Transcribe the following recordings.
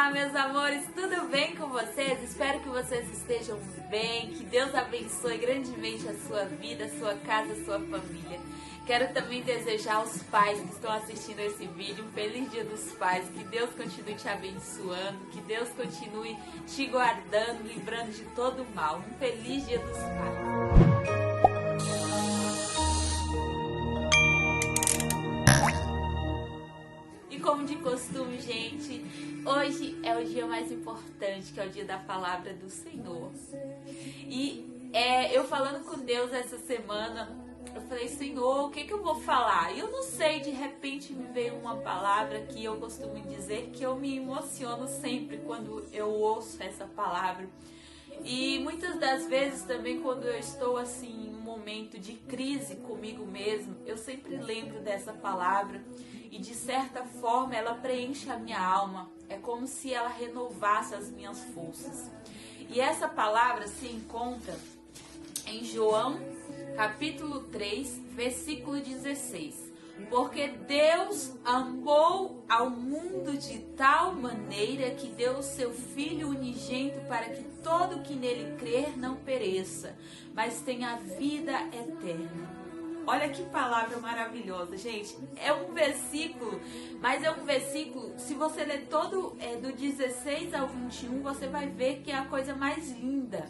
Olá, meus amores, tudo bem com vocês? Espero que vocês estejam bem, que Deus abençoe grandemente a sua vida, a sua casa, a sua família. Quero também desejar aos pais que estão assistindo esse vídeo um feliz Dia dos Pais, que Deus continue te abençoando, que Deus continue te guardando, livrando de todo o mal. Um feliz Dia dos Pais. Como de costume, gente, hoje é o dia mais importante, que é o dia da palavra do Senhor. E eu falando com Deus essa semana, eu falei, Senhor, o que eu vou falar? E eu não sei, de repente me veio uma palavra que eu costumo dizer que eu me emociono sempre quando eu ouço essa palavra. E muitas das vezes também quando eu estou assim em um momento de crise comigo mesmo, eu sempre lembro dessa palavra e de certa forma ela preenche a minha alma. É como se ela renovasse as minhas forças. E essa palavra se encontra em João capítulo 3, versículo 16. Porque Deus amou ao mundo de tal maneira que deu o seu Filho unigênito para que todo que nele crer não pereça, mas tenha vida eterna. Olha que palavra maravilhosa, gente. É um versículo, mas é um versículo, se você ler todo do 16 ao 21, você vai ver que é a coisa mais linda,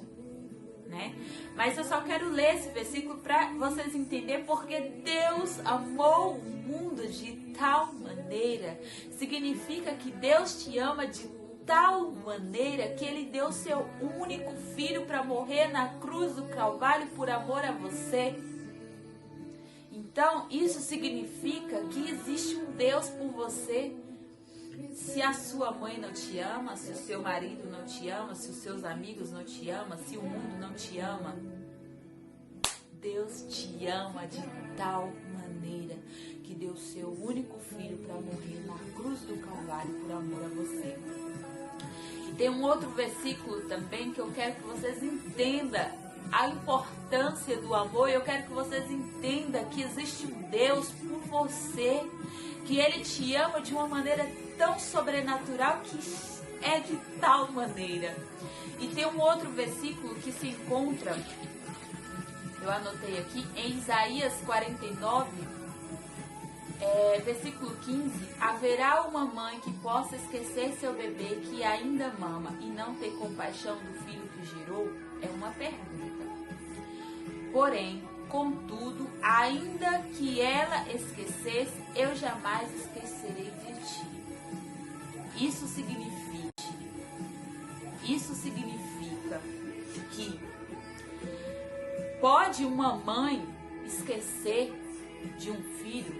né? Mas eu só quero ler esse versículo para vocês entenderem porque Deus amou o mundo de tal maneira. Significa que Deus te ama de tal maneira que Ele deu seu único filho para morrer na cruz do Calvário por amor a você. Então, isso significa que existe um Deus por você. Se a sua mãe não te ama, se o seu marido não te ama, se os seus amigos não te amam, se o mundo não te ama, Deus te ama de tal maneira que deu o seu único filho para morrer na cruz do Calvário por amor a você. E tem um outro versículo também que eu quero que vocês entendam a importância do amor. Eu quero que vocês entendam que existe um Deus por você, que Ele te ama de uma maneira tão sobrenatural, que é de tal maneira. E tem um outro versículo que se encontra, eu anotei aqui, em Isaías 49, versículo 15. Haverá uma mãe que possa esquecer seu bebê que ainda mama e não ter compaixão do filho que gerou? É uma pergunta. Porém, contudo, ainda que ela esquecesse, eu jamais esquecerei de ti. Isso significa que pode uma mãe esquecer de um filho?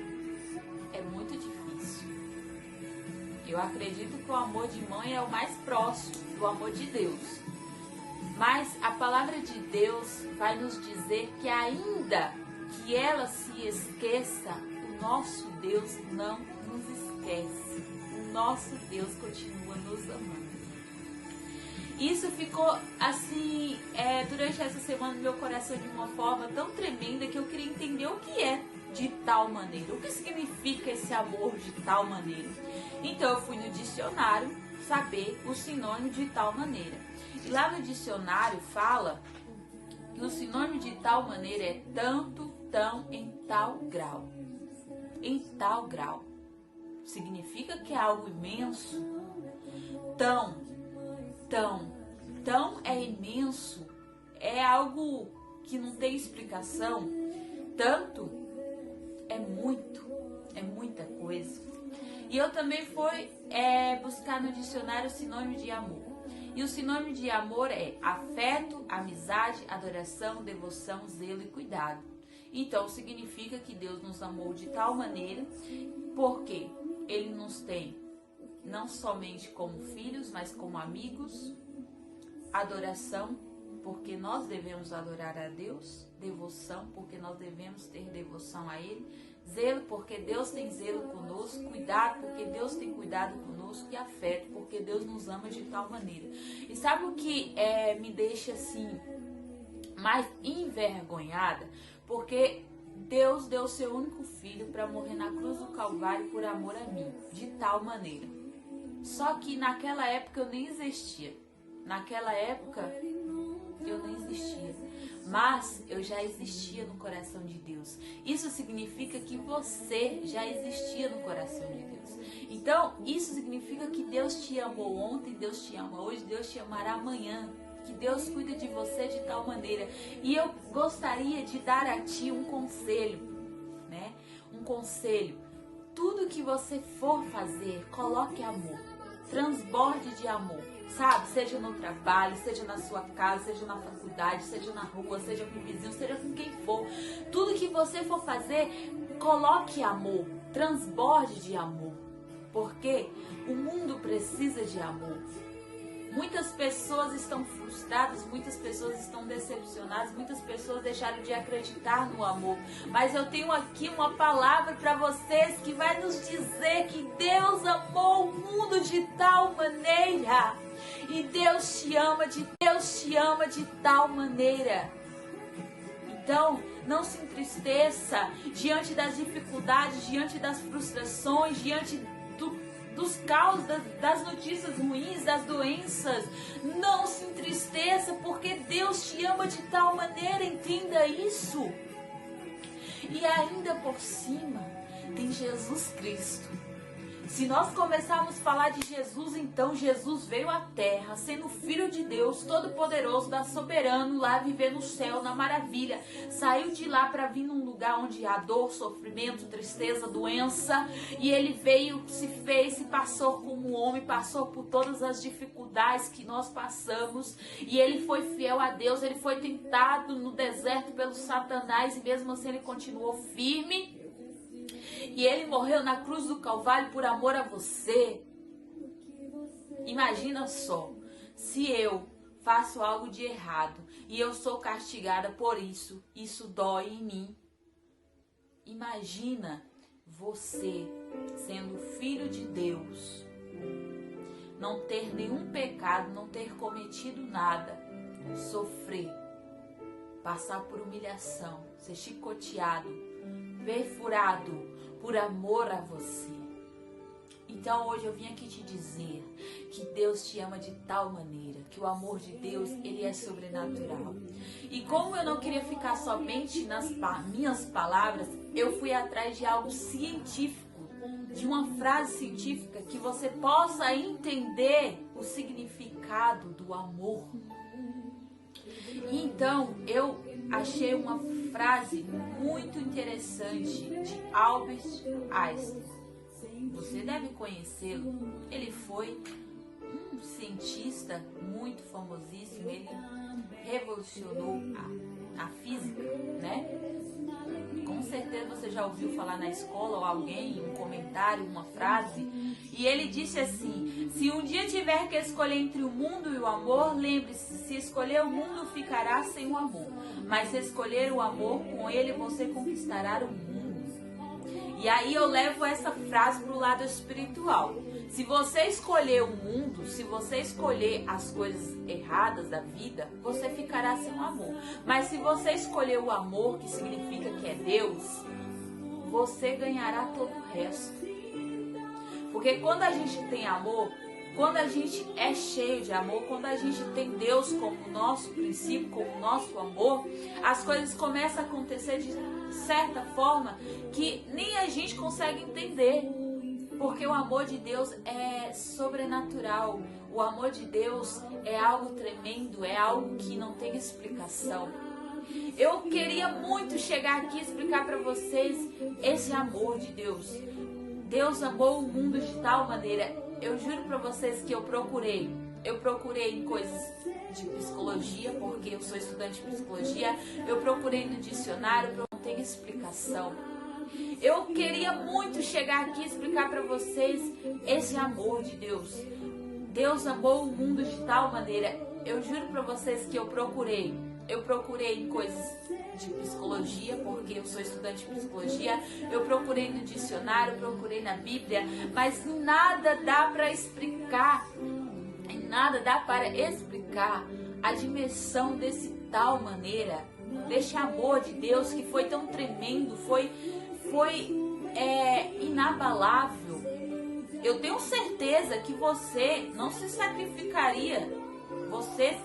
É muito difícil. Eu acredito que o amor de mãe é o mais próximo do amor de Deus. Mas a palavra de Deus vai nos dizer que ainda que ela se esqueça, o nosso Deus não nos esquece. O nosso Deus continua nos amando. Isso ficou assim, durante essa semana no meu coração de uma forma tão tremenda que eu queria entender o que é de tal maneira. O que significa esse amor de tal maneira? Então eu fui no dicionário saber o sinônimo de tal maneira. E lá no dicionário fala que o sinônimo de tal maneira é tanto, tão, em tal grau. Em tal grau. Significa que é algo imenso. Tão é imenso. É algo que não tem explicação. Tanto é muita coisa. E eu também fui buscar no dicionário o sinônimo de amor. E o sinônimo de amor é afeto, amizade, adoração, devoção, zelo e cuidado. Então significa que Deus nos amou de tal maneira, porque Ele nos tem não somente como filhos, mas como amigos. Adoração, porque nós devemos adorar a Deus. Devoção, porque nós devemos ter devoção a Ele. Zelo, porque Deus tem zelo conosco. Cuidado, porque Deus tem cuidado conosco. E afeto, porque Deus nos ama de tal maneira. E sabe o que me deixa assim mais envergonhada? Porque Deus deu seu único filho para morrer na cruz do Calvário por amor a mim, de tal maneira. Só que naquela época eu nem existia. Naquela época eu nem existia. Mas eu já existia no coração de Deus. Isso significa que você já existia no coração de Deus. Então, isso significa que Deus te amou ontem, Deus te ama hoje, Deus te amará amanhã. Que Deus cuida de você de tal maneira. E eu gostaria de dar a ti um conselho, né? Um conselho. Tudo que você for fazer, coloque amor. Transborde de amor, sabe? Seja no trabalho, seja na sua casa, seja na faculdade, seja na rua, seja com o vizinho, seja com quem for. Tudo que você for fazer, coloque amor. Transborde de amor. Porque o mundo precisa de amor. Muitas pessoas estão frustradas, muitas pessoas estão decepcionadas, muitas pessoas deixaram de acreditar no amor. Mas eu tenho aqui uma palavra para vocês que vai nos dizer que Deus amou o mundo de tal maneira. E Deus te ama de tal maneira. Então, não se entristeça diante das dificuldades, diante das frustrações, diante dos caos, das notícias ruins, das doenças. Não se entristeça, porque Deus te ama de tal maneira, entenda isso. E ainda por cima, tem Jesus Cristo. Se nós começarmos a falar de Jesus, então Jesus veio à terra, sendo Filho de Deus, Todo-Poderoso, da Soberano, lá viver no céu, na maravilha. Saiu de lá para vir num lugar onde há dor, sofrimento, tristeza, doença. E ele veio, se fez, se passou como homem, passou por todas as dificuldades que nós passamos. E ele foi fiel a Deus, ele foi tentado no deserto pelo Satanás e mesmo assim ele continuou firme. E ele morreu na cruz do Calvário por amor a você. Imagina só, se eu faço algo de errado e eu sou castigada por isso, isso dói em mim. Imagina você sendo filho de Deus, não ter nenhum pecado, não ter cometido nada, sofrer, passar por humilhação, ser chicoteado, perfurado por amor a você. Então hoje eu vim aqui te dizer que Deus te ama de tal maneira, que o amor de Deus, ele é sobrenatural. E como eu não queria ficar somente nas minhas palavras, eu fui atrás de algo científico, de uma frase científica que você possa entender o significado do amor. E então eu achei uma frase muito interessante de Albert Einstein. Você deve conhecê-lo. Ele foi um cientista muito famosíssimo. Ele revolucionou a física, né? Com certeza você já ouviu falar na escola ou alguém, um comentário, uma frase. E ele disse assim: se um dia tiver que escolher entre o mundo e o amor, lembre-se, se escolher o mundo ficará sem o amor. Mas se escolher o amor, com ele você conquistará o mundo. E aí eu levo essa frase para o lado espiritual. Se você escolher o mundo, se você escolher as coisas erradas da vida, você ficará sem o amor. Mas se você escolher o amor, que significa que é Deus, você ganhará todo o resto. Porque quando a gente tem amor, quando a gente é cheio de amor, quando a gente tem Deus como nosso princípio, como nosso amor, as coisas começam a acontecer de certa forma que nem a gente consegue entender. Porque o amor de Deus é sobrenatural. O amor de Deus é algo tremendo, é algo que não tem explicação. Eu queria muito chegar aqui e explicar para vocês esse amor de Deus. Deus amou o mundo de tal maneira. Eu juro para vocês que eu procurei em coisas de psicologia, porque eu sou estudante de psicologia. Eu procurei no dicionário, não tem explicação. Eu queria muito chegar aqui e explicar para vocês esse amor de Deus. Deus amou o mundo de tal maneira. Eu juro para vocês que eu procurei em coisas de psicologia, porque eu sou estudante de psicologia. Eu procurei no dicionário, procurei na Bíblia, mas nada dá para explicar. Nada dá para explicar a dimensão desse tal maneira, desse amor de Deus que foi tão tremendo, foi inabalável. eu tenho certeza que você não se sacrificaria. Você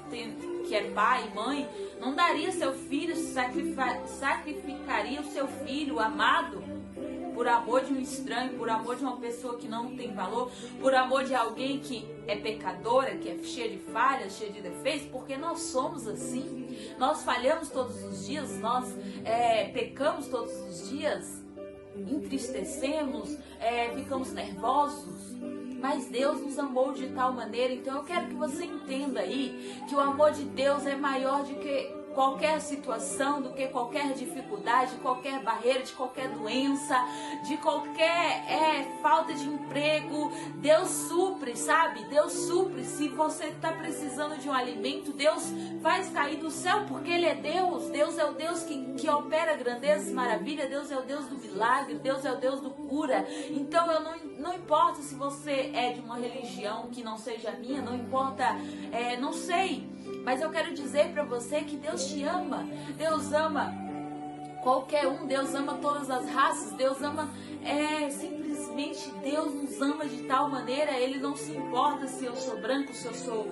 que é pai e mãe, não daria seu filho, sacrificaria o seu filho amado por amor de um estranho, por amor de uma pessoa que não tem valor, por amor de alguém que é pecadora, que é cheia de falhas, cheia de defeitos, porque nós somos assim. Nós falhamos todos os dias, nós pecamos todos os dias, entristecemos, ficamos nervosos. Mas Deus nos amou de tal maneira, então eu quero que você entenda aí que o amor de Deus é maior do que qualquer situação, do que qualquer dificuldade, de qualquer barreira, de qualquer doença, de qualquer falta de emprego. Deus supre, sabe? Deus supre. Se você está precisando de um alimento, Deus faz cair do céu, porque Ele é Deus. Deus é o Deus que opera grandezas, maravilhas. Deus é o Deus do milagre. Deus é o Deus do cura. Então eu não importa se você é de uma religião que não seja a minha, não importa, não sei. Mas eu quero dizer para você que Deus te ama. Deus ama qualquer um. Deus ama todas as raças. Deus ama, simplesmente Deus nos ama de tal maneira. Ele não se importa se eu sou branco, se eu sou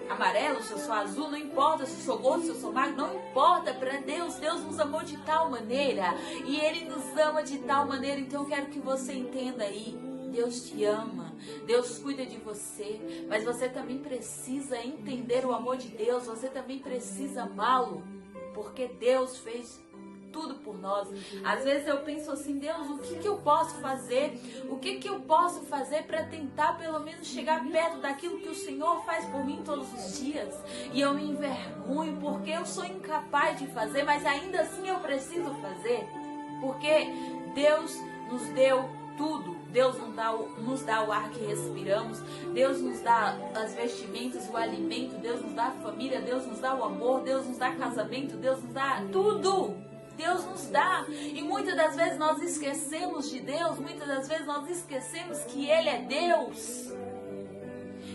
amarelo, se eu sou azul. Não importa se eu sou gordo, se eu sou magro. Não importa para Deus. Deus nos amou de tal maneira. E Ele nos ama de tal maneira. Então eu quero que você entenda aí. Deus te ama, Deus cuida de você, mas você também precisa entender o amor de Deus, você também precisa amá-lo, porque Deus fez tudo por nós. Às vezes eu penso assim, Deus, o que eu posso fazer? O que eu posso fazer para tentar pelo menos chegar perto daquilo que o Senhor faz por mim todos os dias? E eu me envergonho porque eu sou incapaz de fazer, mas ainda assim eu preciso fazer, porque Deus nos deu tudo. Deus nos dá o ar que respiramos, Deus nos dá as vestimentas, o alimento, Deus nos dá a família, Deus nos dá o amor, Deus nos dá casamento, Deus nos dá tudo. Deus nos dá. E muitas das vezes nós esquecemos de Deus, muitas das vezes nós esquecemos que Ele é Deus.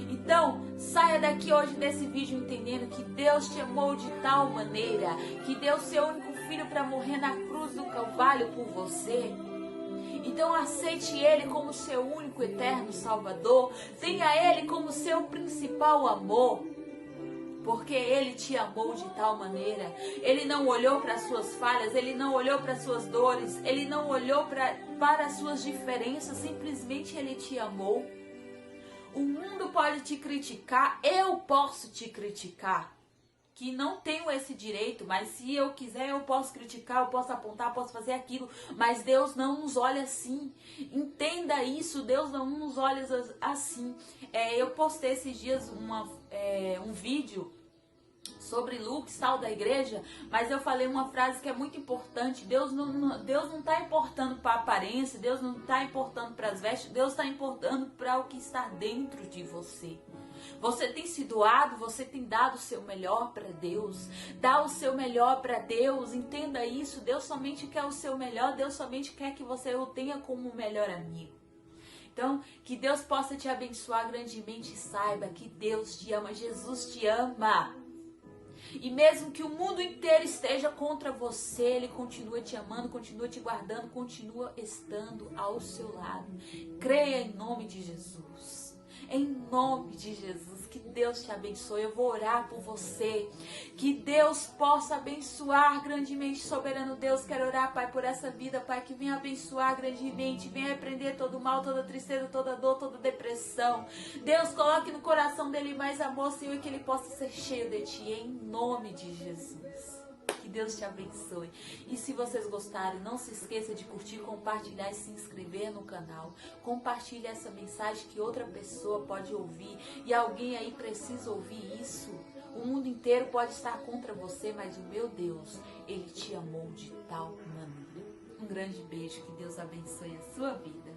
Então, saia daqui hoje desse vídeo entendendo que Deus te amou de tal maneira, que deu seu único filho para morrer na cruz do Calvário por você. Então aceite Ele como seu único eterno Salvador. Tenha Ele como seu principal amor. Porque Ele te amou de tal maneira. Ele não olhou para as suas falhas. Ele não olhou para as suas dores. Ele não olhou para as suas diferenças. Simplesmente Ele te amou. O mundo pode te criticar. Eu posso te criticar. Que não tenho esse direito, mas se eu quiser eu posso criticar, eu posso apontar, eu posso fazer aquilo, mas Deus não nos olha assim. Entenda isso, Deus não nos olha assim. Eu postei esses dias um vídeo sobre look, sal da igreja, mas eu falei uma frase que é muito importante. Deus não está importando para a aparência, Deus não está importando para as vestes, Deus está importando para o que está dentro de você. Você tem se doado, você tem dado o seu melhor para Deus. Dá o seu melhor para Deus, entenda isso. Deus somente quer o seu melhor, Deus somente quer que você o tenha como o melhor amigo. Então, que Deus possa te abençoar grandemente e saiba que Deus te ama, Jesus te ama. E mesmo que o mundo inteiro esteja contra você, Ele continua te amando, continua te guardando, continua estando ao seu lado. Creia em nome de Jesus. Em nome de Jesus, que Deus te abençoe. Eu vou orar por você. Que Deus possa abençoar grandemente, soberano Deus. Quero orar, Pai, por essa vida, Pai, que venha abençoar grandemente, venha repreender todo o mal, toda tristeza, toda dor, toda depressão. Deus, coloque no coração dele mais amor, Senhor, e que ele possa ser cheio de Ti, em nome de Jesus. Que Deus te abençoe. E se vocês gostarem, não se esqueça de curtir, compartilhar e se inscrever no canal. Compartilhe essa mensagem que outra pessoa pode ouvir. E alguém aí precisa ouvir isso. O mundo inteiro pode estar contra você, mas o meu Deus, Ele te amou de tal maneira. Um grande beijo. Que Deus abençoe a sua vida.